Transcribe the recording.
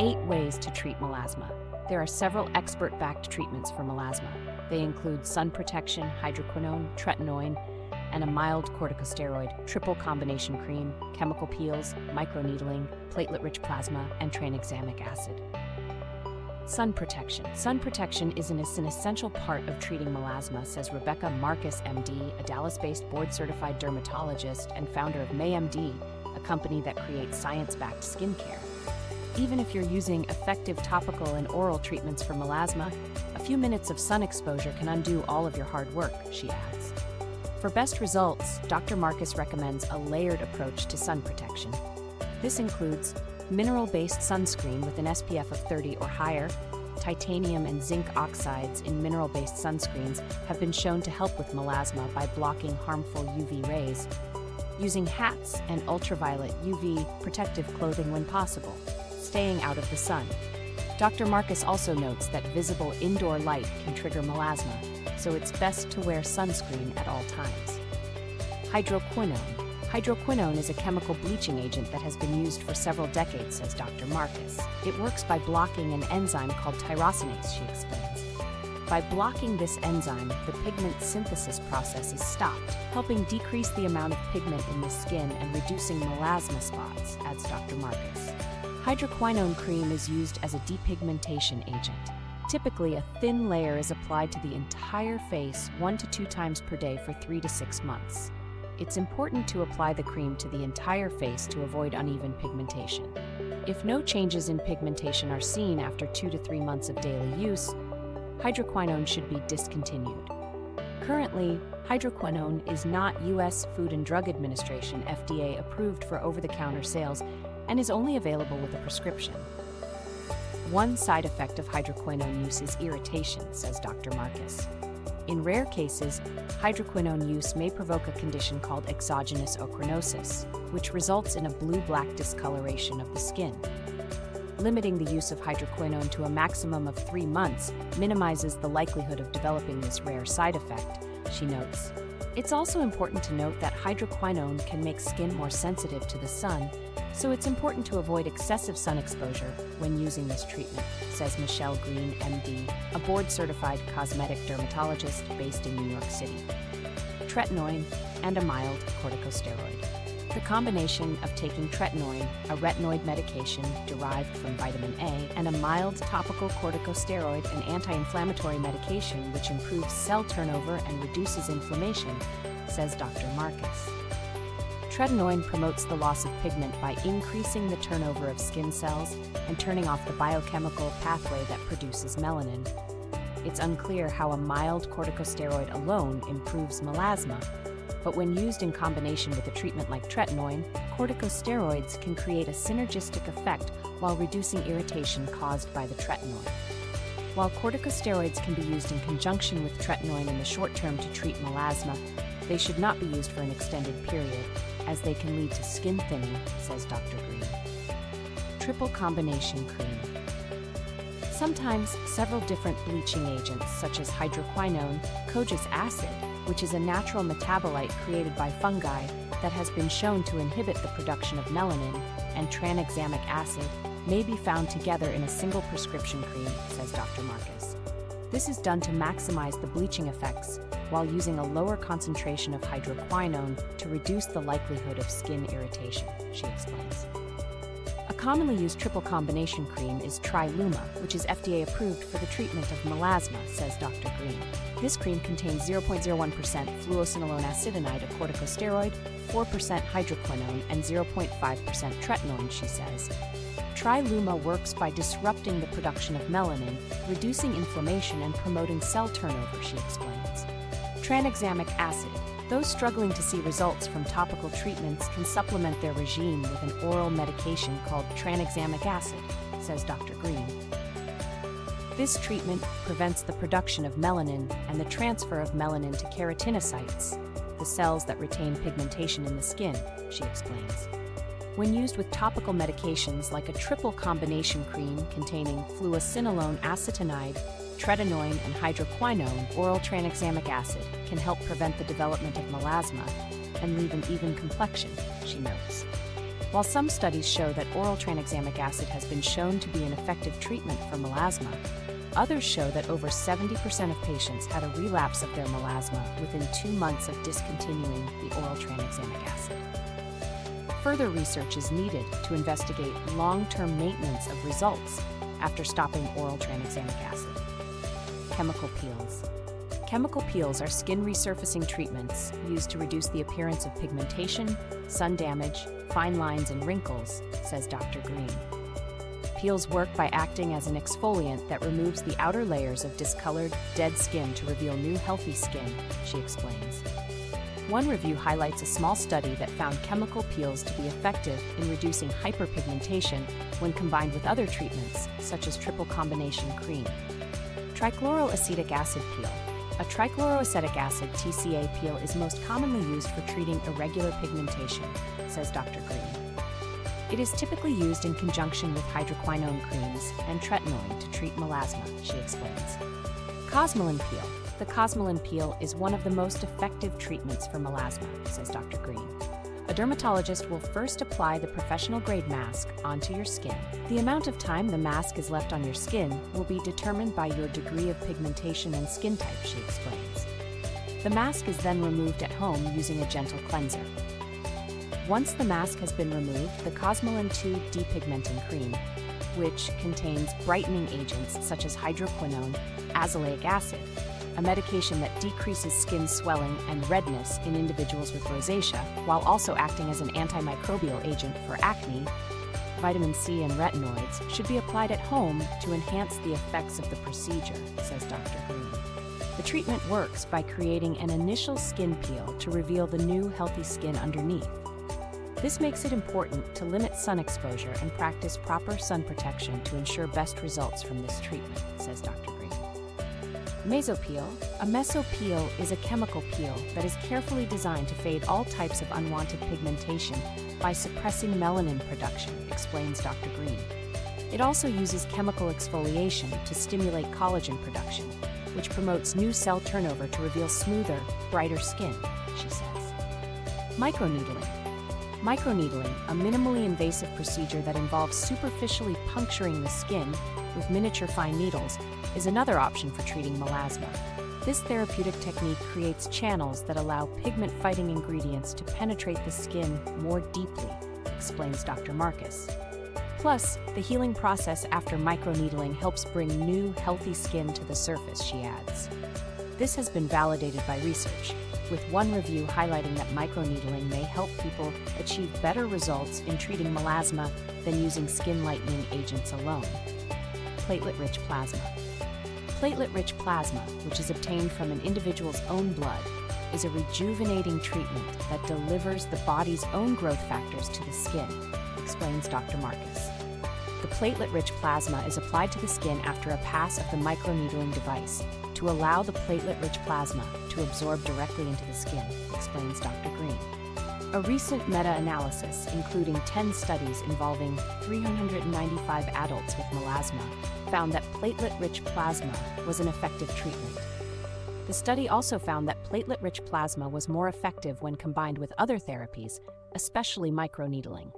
8 ways to treat melasma. There are several expert-backed treatments for melasma. They include sun protection, hydroquinone, tretinoin, and a mild corticosteroid, triple combination cream, chemical peels, microneedling, platelet-rich plasma, and tranexamic acid. Sun protection. Sun protection is an essential part of treating melasma, says Rebecca Marcus, MD, a Dallas-based board-certified dermatologist and founder of MayMD, a company that creates science-backed skincare. Even if you're using effective topical and oral treatments for melasma, a few minutes of sun exposure can undo all of your hard work, she adds. For best results, Dr. Marcus recommends a layered approach to sun protection. This includes mineral-based sunscreen with an SPF of 30 or higher. Titanium and zinc oxides in mineral-based sunscreens have been shown to help with melasma by blocking harmful UV rays. Using hats and ultraviolet UV protective clothing when possible. Staying out of the sun. Dr. Marcus also notes that visible indoor light can trigger melasma, so it's best to wear sunscreen at all times. Hydroquinone. Hydroquinone is a chemical bleaching agent that has been used for several decades, says Dr. Marcus. It works by blocking an enzyme called tyrosinase, she explains. By blocking this enzyme, the pigment synthesis process is stopped, helping decrease the amount of pigment in the skin and reducing melasma spots, adds Dr. Marcus. Hydroquinone cream is used as a depigmentation agent. Typically, a thin layer is applied to the entire face 1 to 2 times per day for 3 to 6 months. It's important to apply the cream to the entire face to avoid uneven pigmentation. If no changes in pigmentation are seen after 2 to 3 months of daily use, hydroquinone should be discontinued. Currently, hydroquinone is not U.S. Food and Drug Administration (FDA) approved for over-the-counter sales and is only available with a prescription. One side effect of hydroquinone use is irritation, says Dr. Marcus. In rare cases, hydroquinone use may provoke a condition called exogenous ochronosis, which results in a blue-black discoloration of the skin. Limiting the use of hydroquinone to a maximum of 3 months minimizes the likelihood of developing this rare side effect, she notes. It's also important to note that hydroquinone can make skin more sensitive to the sun, so it's important to avoid excessive sun exposure when using this treatment, says Michelle Green, MD, a board-certified cosmetic dermatologist based in New York City. Tretinoin and a mild corticosteroid. The combination of taking tretinoin, a retinoid medication derived from vitamin A, and a mild topical corticosteroid, an anti-inflammatory medication which improves cell turnover and reduces inflammation, says Dr. Marcus. Tretinoin promotes the loss of pigment by increasing the turnover of skin cells and turning off the biochemical pathway that produces melanin. It's unclear how a mild corticosteroid alone improves melasma, but when used in combination with a treatment like tretinoin, corticosteroids can create a synergistic effect while reducing irritation caused by the tretinoin. While corticosteroids can be used in conjunction with tretinoin in the short term to treat melasma, they should not be used for an extended period, as they can lead to skin thinning, says Dr. Green. Triple combination cream. Sometimes several different bleaching agents such as hydroquinone, kojic acid, which is a natural metabolite created by fungi that has been shown to inhibit the production of melanin, and tranexamic acid may be found together in a single prescription cream, says Dr. Marcus. This is done to maximize the bleaching effects while using a lower concentration of hydroquinone to reduce the likelihood of skin irritation, she explains. A commonly used triple combination cream is Triluma, which is FDA approved for the treatment of melasma, says Dr. Green. This cream contains 0.01% fluocinolone acetonide, a corticosteroid, 4% hydroquinone, and 0.5% tretinoin, she says. Triluma works by disrupting the production of melanin, reducing inflammation, and promoting cell turnover, she explains. Tranexamic acid. Those struggling to see results from topical treatments can supplement their regime with an oral medication called tranexamic acid, says Dr. Green. This treatment prevents the production of melanin and the transfer of melanin to keratinocytes, the cells that retain pigmentation in the skin, she explains. When used with topical medications like a triple combination cream containing fluocinolone acetonide, tretinoin, and hydroquinone, oral tranexamic acid can help prevent the development of melasma and leave an even complexion, she notes. While some studies show that oral tranexamic acid has been shown to be an effective treatment for melasma, others show that over 70% of patients had a relapse of their melasma within 2 months of discontinuing the oral tranexamic acid. Further research is needed to investigate long-term maintenance of results after stopping oral tranexamic acid. Chemical peels. Chemical peels are skin resurfacing treatments used to reduce the appearance of pigmentation, sun damage, fine lines, and wrinkles, says Dr. Green. Peels work by acting as an exfoliant that removes the outer layers of discolored, dead skin to reveal new, healthy skin, she explains. One review highlights a small study that found chemical peels to be effective in reducing hyperpigmentation when combined with other treatments, such as triple combination cream. Trichloroacetic acid peel. A trichloroacetic acid (TCA) peel is most commonly used for treating irregular pigmentation, says Dr. Green. It is typically used in conjunction with hydroquinone creams and tretinoin to treat melasma, she explains. Cosmelan peel. The cosmelan peel is one of the most effective treatments for melasma, says Dr. Green. A dermatologist will first apply the professional-grade mask onto your skin. The amount of time the mask is left on your skin will be determined by your degree of pigmentation and skin type, she explains. The mask is then removed at home using a gentle cleanser. Once the mask has been removed, the Cosmelan 2 depigmenting cream, which contains brightening agents such as hydroquinone, azelaic acid, a medication that decreases skin swelling and redness in individuals with rosacea, while also acting as an antimicrobial agent for acne, vitamin C and retinoids, should be applied at home to enhance the effects of the procedure, says Dr. Green. The treatment works by creating an initial skin peel to reveal the new, healthy skin underneath. This makes it important to limit sun exposure and practice proper sun protection to ensure best results from this treatment, says Dr. Green. Mesopeel. A mesopeel is a chemical peel that is carefully designed to fade all types of unwanted pigmentation by suppressing melanin production, explains Dr. Green. It also uses chemical exfoliation to stimulate collagen production, which promotes new cell turnover to reveal smoother, brighter skin, she says. Microneedling. Microneedling, a minimally invasive procedure that involves superficially puncturing the skin with miniature fine needles, is another option for treating melasma. This therapeutic technique creates channels that allow pigment-fighting ingredients to penetrate the skin more deeply, explains Dr. Marcus. Plus, the healing process after microneedling helps bring new, healthy skin to the surface, she adds. This has been validated by research, with one review highlighting that microneedling may help people achieve better results in treating melasma than using skin-lightening agents alone. Platelet-rich plasma. Platelet-rich plasma, which is obtained from an individual's own blood, is a rejuvenating treatment that delivers the body's own growth factors to the skin, explains Dr. Marcus. The platelet-rich plasma is applied to the skin after a pass of the microneedling device to allow the platelet-rich plasma to absorb directly into the skin, explains Dr. Green. A recent meta-analysis, including 10 studies involving 395 adults with melasma, found that platelet-rich plasma was an effective treatment. The study also found that platelet-rich plasma was more effective when combined with other therapies, especially microneedling.